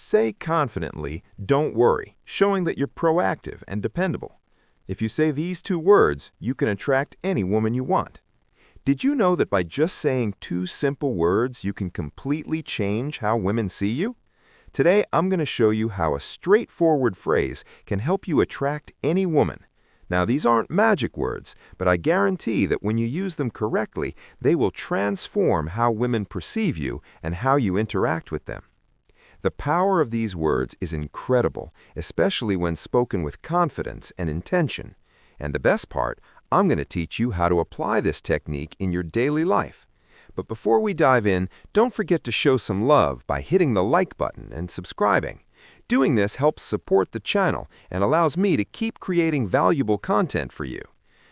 Say confidently, "Don't worry," showing that you're proactive and dependable. If you say these two words, you can attract any woman you want. Did you know that by just saying two simple words, you can completely change how women see you? Today, I'm going to show you how a straightforward phrase can help you attract any woman. Now, these aren't magic words, but I guarantee that when you use them correctly, they will transform how women perceive you and how you interact with them. The power of these words is incredible, especially when spoken with confidence and intention. And the best part, I'm going to teach you how to apply this technique in your daily life. But before we dive in, don't forget to show some love by hitting the like button and subscribing. Doing this helps support the channel and allows me to keep creating valuable content for you.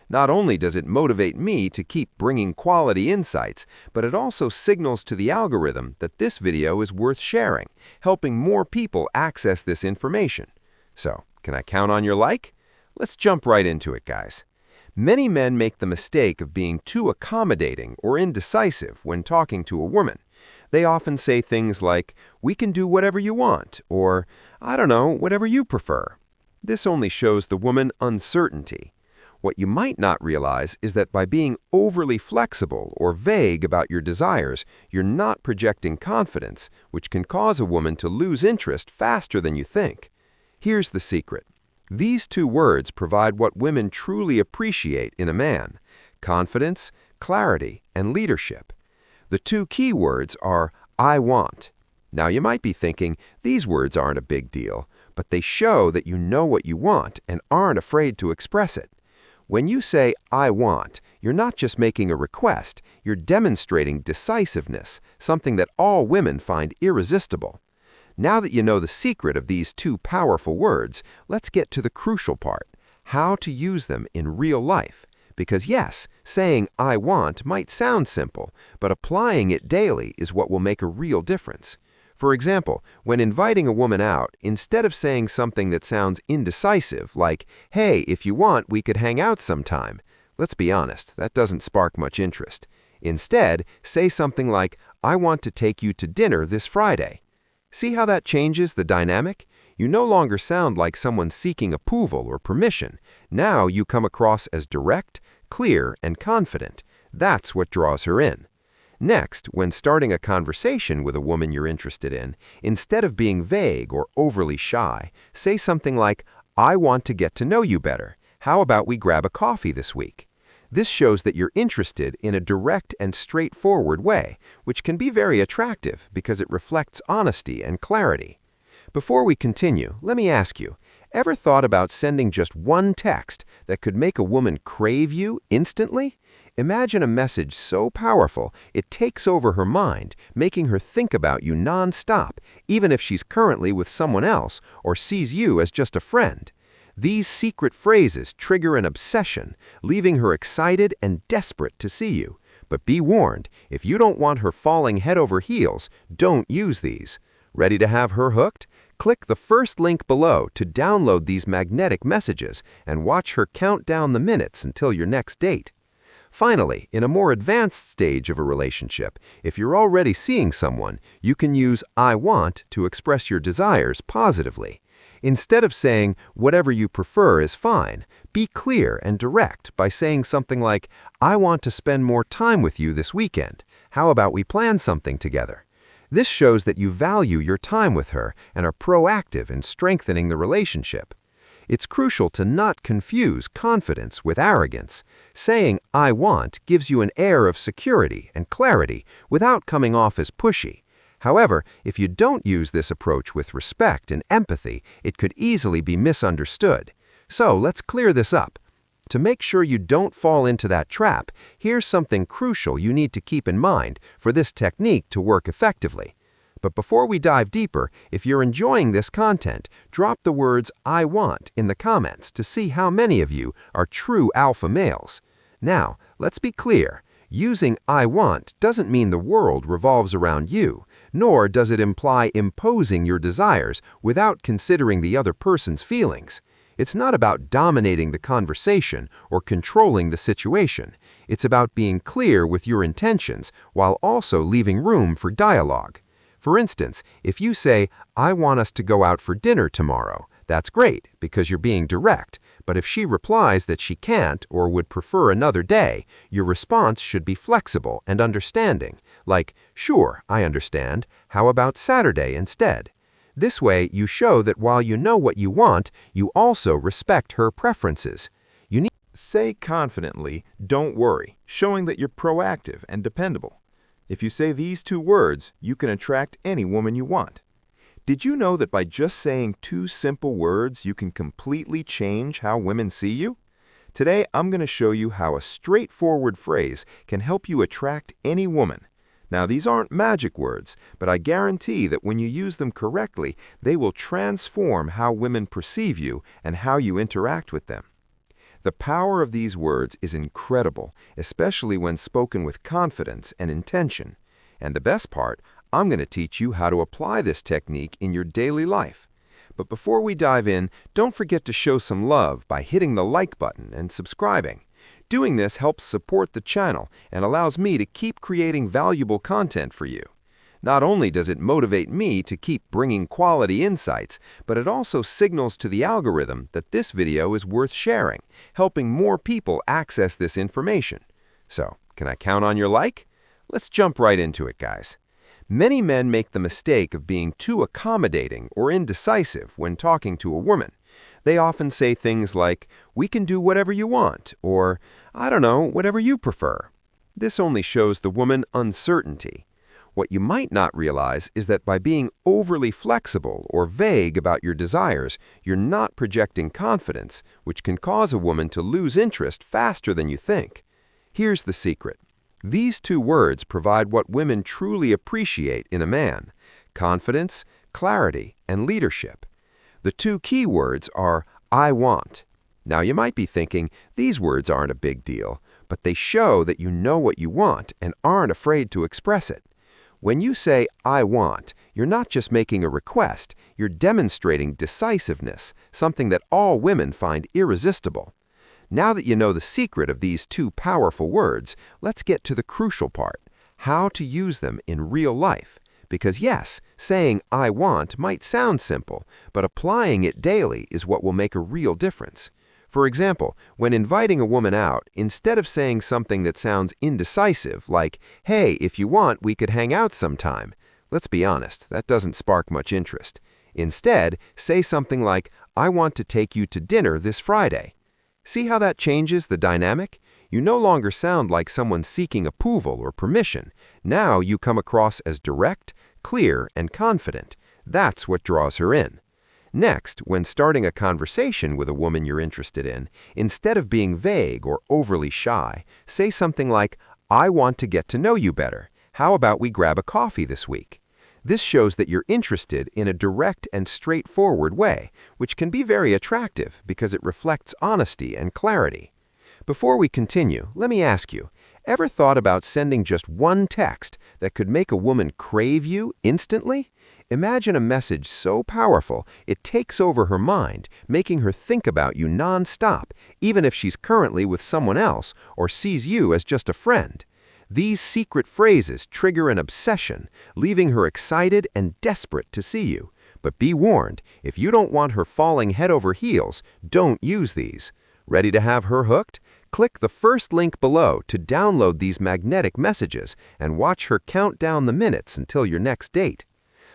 Not only does it motivate me to keep bringing quality insights, but it also signals to the algorithm that this video is worth sharing, helping more people access this information. So, can I count on your like? Let's jump right into it, guys. Many men make the mistake of being too accommodating or indecisive when talking to a woman. They often say things like, "We can do whatever you want," or, "I don't know, whatever you prefer." This only shows the woman uncertainty. What you might not realize is that by being overly flexible or vague about your desires, you're not projecting confidence, which can cause a woman to lose interest faster than you think. Here's the secret. These two words provide what women truly appreciate in a man: confidence, clarity, and leadership. The two key words are "I want." Now, you might be thinking, these words aren't a big deal, but they show that you know what you want and aren't afraid to express it. When you say, "I want," you're not just making a request, you're demonstrating decisiveness, something that all women find irresistible. Now that you know the secret of these two powerful words, let's get to the crucial part: how to use them in real life. Because yes, saying "I want" might sound simple, but applying it daily is what will make a real difference. For example, when inviting a woman out, instead of saying something that sounds indecisive, like, "Hey, if you want, we could hang out sometime," let's be honest, that doesn't spark much interest. Instead, say something like, "I want to take you to dinner this Friday." See how that changes the dynamic? You no longer sound like someone seeking approval or permission. Now you come across as direct, clear, and confident. That's what draws her in. Next, when starting a conversation with a woman you're interested in, instead of being vague or overly shy, say something like, "I want to get to know you better. How about we grab a coffee this week?" This shows that you're interested in a direct and straightforward way, which can be very attractive because it reflects honesty and clarity. Before we continue, let me ask you, ever thought about sending just one text that could make a woman crave you instantly? Imagine a message so powerful it takes over her mind, making her think about you non-stop, even if she's currently with someone else or sees you as just a friend. These secret phrases trigger an obsession, leaving her excited and desperate to see you. But be warned, if you don't want her falling head over heels, don't use these. Ready to have her hooked? Click the first link below to download these magnetic messages and watch her count down the minutes until your next date. Finally, in a more advanced stage of a relationship, if you're already seeing someone, you can use "I want" to express your desires positively. Instead of saying, "Whatever you prefer is fine," be clear and direct by saying something like, "I want to spend more time with you this weekend. How about we plan something together?" This shows that you value your time with her and are proactive in strengthening the relationship. It's crucial to not confuse confidence with arrogance. Saying "I want" gives you an air of security and clarity without coming off as pushy. However, if you don't use this approach with respect and empathy, it could easily be misunderstood. So let's clear this up. To make sure you don't fall into that trap, here's something crucial you need to keep in mind for this technique to work effectively. But before we dive deeper, if you're enjoying this content, drop the words "I want" in the comments to see how many of you are true alpha males. Now, let's be clear. Using "I want" doesn't mean the world revolves around you, nor does it imply imposing your desires without considering the other person's feelings. It's not about dominating the conversation or controlling the situation. It's about being clear with your intentions while also leaving room for dialogue. For instance, if you say, "I want us to go out for dinner tomorrow," that's great because you're being direct, but if she replies that she can't or would prefer another day, your response should be flexible and understanding, like, "Sure, I understand. How about Saturday instead?" This way, you show that while you know what you want, you also respect her preferences. You need Say confidently, "Don't worry," showing that you're proactive and dependable. If you say these two words, you can attract any woman you want. Did you know that by just saying two simple words, you can completely change how women see you? Today, I'm going to show you how a straightforward phrase can help you attract any woman. Now, these aren't magic words, but I guarantee that when you use them correctly, they will transform how women perceive you and how you interact with them. The power of these words is incredible, especially when spoken with confidence and intention. And the best part, I'm going to teach you how to apply this technique in your daily life. But before we dive in, don't forget to show some love by hitting the like button and subscribing. Doing this helps support the channel and allows me to keep creating valuable content for you. Not only does it motivate me to keep bringing quality insights, but it also signals to the algorithm that this video is worth sharing, helping more people access this information. So, can I count on your like? Let's jump right into it, guys. Many men make the mistake of being too accommodating or indecisive when talking to a woman. They often say things like, "We can do whatever you want," or, "I don't know, whatever you prefer." This only shows the woman uncertainty. What you might not realize is that by being overly flexible or vague about your desires, you're not projecting confidence, which can cause a woman to lose interest faster than you think. Here's the secret. These two words provide what women truly appreciate in a man: confidence, clarity, and leadership. The two key words are "I want." Now you might be thinking, these words aren't a big deal, but they show that you know what you want and aren't afraid to express it. When you say, "I want," you're not just making a request, you're demonstrating decisiveness, something that all women find irresistible. Now that you know the secret of these two powerful words, let's get to the crucial part: how to use them in real life. Because yes, saying "I want" might sound simple, but applying it daily is what will make a real difference. For example, when inviting a woman out, instead of saying something that sounds indecisive, like, "Hey, if you want, we could hang out sometime," let's be honest, that doesn't spark much interest. Instead, say something like, "I want to take you to dinner this Friday." See how that changes the dynamic? You no longer sound like someone seeking approval or permission. Now you come across as direct, clear, and confident. That's what draws her in. Next, when starting a conversation with a woman you're interested in, instead of being vague or overly shy, say something like, "I want to get to know you better. How about we grab a coffee this week?" This shows that you're interested in a direct and straightforward way, which can be very attractive because it reflects honesty and clarity. Before we continue, let me ask you, ever thought about sending just one text that could make a woman crave you instantly? Imagine a message so powerful it takes over her mind, making her think about you non-stop, even if she's currently with someone else or sees you as just a friend. These secret phrases trigger an obsession, leaving her excited and desperate to see you. But be warned, if you don't want her falling head over heels, don't use these. Ready to have her hooked? Click the first link below to download these magnetic messages and watch her count down the minutes until your next date.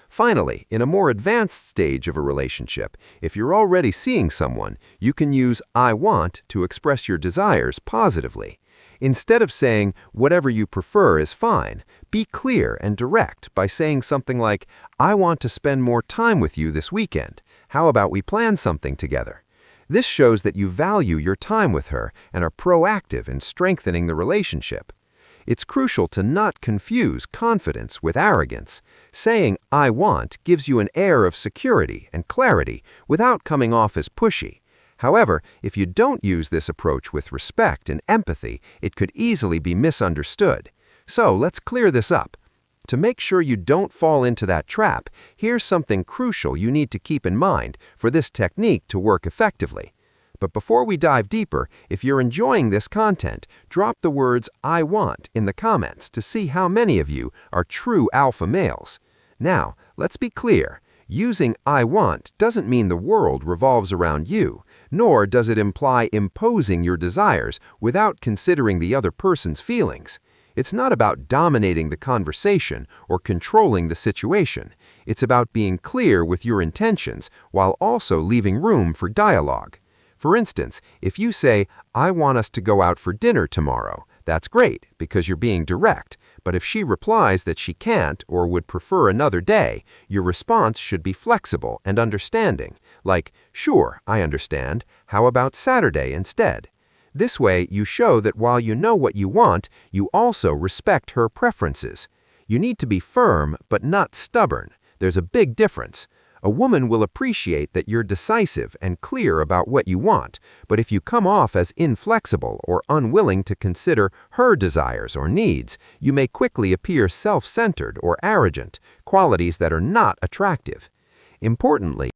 Finally, in a more advanced stage of a relationship, if you're already seeing someone, you can use "I want" to express your desires positively. Instead of saying, "Whatever you prefer is fine," be clear and direct by saying something like, "I want to spend more time with you this weekend. How about we plan something together?" This shows that you value your time with her and are proactive in strengthening the relationship. It's crucial to not confuse confidence with arrogance. Saying "I want" gives you an air of security and clarity without coming off as pushy. However, if you don't use this approach with respect and empathy, it could easily be misunderstood. So let's clear this up. To make sure you don't fall into that trap, here's something crucial you need to keep in mind for this technique to work effectively. But before we dive deeper, if you're enjoying this content, drop the words "I want" in the comments to see how many of you are true alpha males. Now, let's be clear. Using I want doesn't mean the world revolves around you, nor does it imply imposing your desires without considering the other person's feelings. It's not about dominating the conversation or controlling the situation. It's about being clear with your intentions while also leaving room for dialogue. For instance, if you say, I want us to go out for dinner tomorrow, that's great because you're being direct, but if she replies that she can't or would prefer another day, your response should be flexible and understanding, like, sure, I understand, how about Saturday instead? This way, you show that while you know what you want, you also respect her preferences. You need to be firm but not stubborn. There's a big difference. A woman will appreciate that you're decisive and clear about what you want, but if you come off as inflexible or unwilling to consider her desires or needs, you may quickly appear self-centered or arrogant, qualities that are not attractive. Importantly,